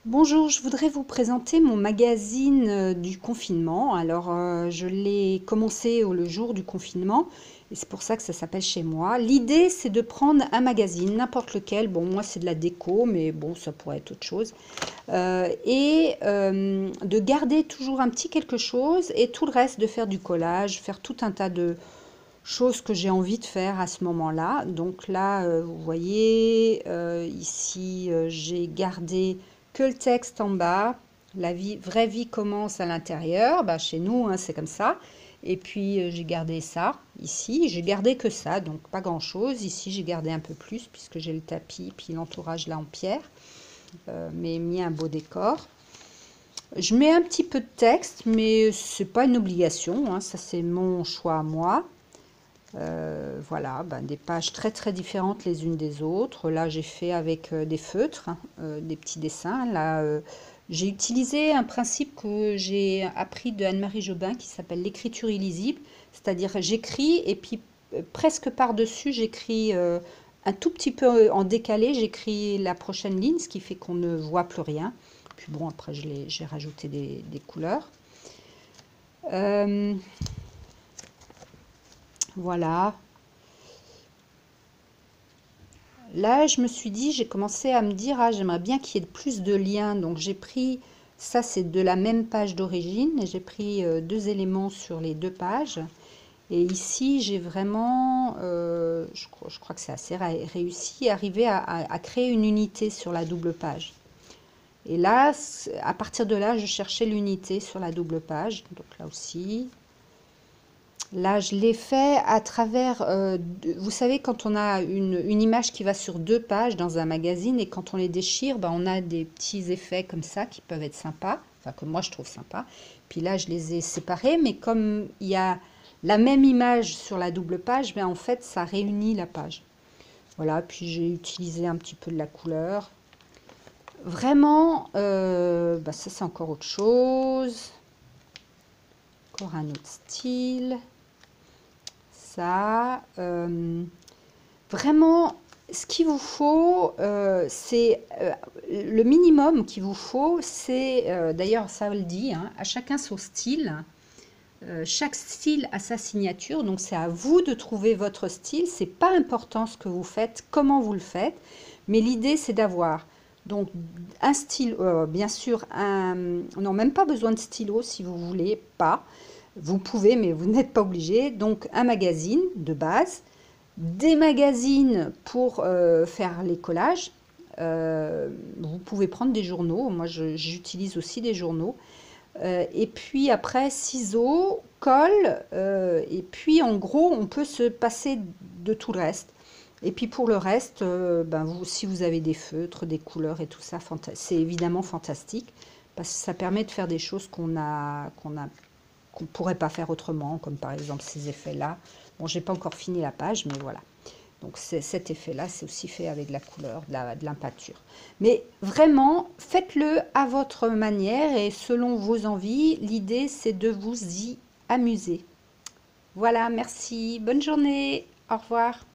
Bonjour, je voudrais vous présenter mon magazine du confinement. Alors, je l'ai commencé le jour du confinement et c'est pour ça que ça s'appelle Chez moi. L'idée, c'est de prendre un magazine, n'importe lequel. Bon, moi, c'est de la déco, mais bon, ça pourrait être autre chose. De garder toujours un petit quelque chose et tout le reste de faire du collage, faire tout un tas de choses que j'ai envie de faire à ce moment-là. Donc là, vous voyez, ici, j'ai gardé que le texte en bas. La vie, vraie vie commence à l'intérieur. Bah, chez nous, hein, c'est comme ça. Et puis, j'ai gardé ça ici. J'ai gardé que ça, donc pas grand-chose. Ici, j'ai gardé un peu plus puisque j'ai le tapis, puis l'entourage là en pierre. Mais mis un beau décor. Je mets un petit peu de texte, mais c'est pas une obligation, hein, ça, c'est mon choix à moi. Voilà, ben, des pages très très différentes les unes des autres. Là, j'ai fait avec des feutres, hein, des petits dessins. Là, j'ai utilisé un principe que j'ai appris de Anne-Marie Jobin qui s'appelle l'écriture illisible. C'est-à-dire, j'écris et puis presque par-dessus, j'écris un tout petit peu en décalé, j'écris la prochaine ligne, ce qui fait qu'on ne voit plus rien. Puis bon, après, j'ai rajouté des couleurs. Euh, voilà. Là, je me suis dit, j'ai commencé à me dire, ah, j'aimerais bien qu'il y ait plus de liens. Donc, j'ai pris, ça c'est de la même page d'origine, et j'ai pris deux éléments sur les deux pages. Et ici, j'ai vraiment, je crois que c'est assez réussi, arrivé à créer une unité sur la double page. Et là, à partir de là, je cherchais l'unité sur la double page. Donc là aussi, là, je l'ai fait à travers, vous savez, quand on a une image qui va sur deux pages dans un magazine et quand on les déchire, ben, on a des petits effets comme ça qui peuvent être sympas, enfin que moi je trouve sympa. Puis là, je les ai séparés, mais comme il y a la même image sur la double page, ben, en fait, ça réunit la page. Voilà, puis j'ai utilisé un petit peu de la couleur. Vraiment, ben, ça c'est encore autre chose. Encore un autre style. Ça. Vraiment, ce qu'il vous faut, c'est le minimum qu'il vous faut, c'est d'ailleurs ça le dit, hein, à chacun son style. Chaque style a sa signature, donc c'est à vous de trouver votre style. C'est pas important ce que vous faites, comment vous le faites, mais l'idée c'est d'avoir donc un style, bien sûr, non, même pas besoin de stylo si vous voulez pas. Vous pouvez, mais vous n'êtes pas obligé. Donc un magazine de base, des magazines pour faire les collages. Vous pouvez prendre des journaux. Moi, j'utilise aussi des journaux. Et puis après, ciseaux, colle. Et puis en gros, on peut se passer de tout le reste. Et puis pour le reste, ben vous, si vous avez des feutres, des couleurs et tout ça, c'est évidemment fantastique. Parce que ça permet de faire des choses qu'on pourrait pas faire autrement, comme par exemple ces effets-là. Bon, j'ai pas encore fini la page, mais voilà. Donc cet effet-là, c'est aussi fait avec de la couleur, de l'impeinture. Mais vraiment, faites-le à votre manière et selon vos envies. L'idée, c'est de vous y amuser. Voilà, merci. Bonne journée. Au revoir.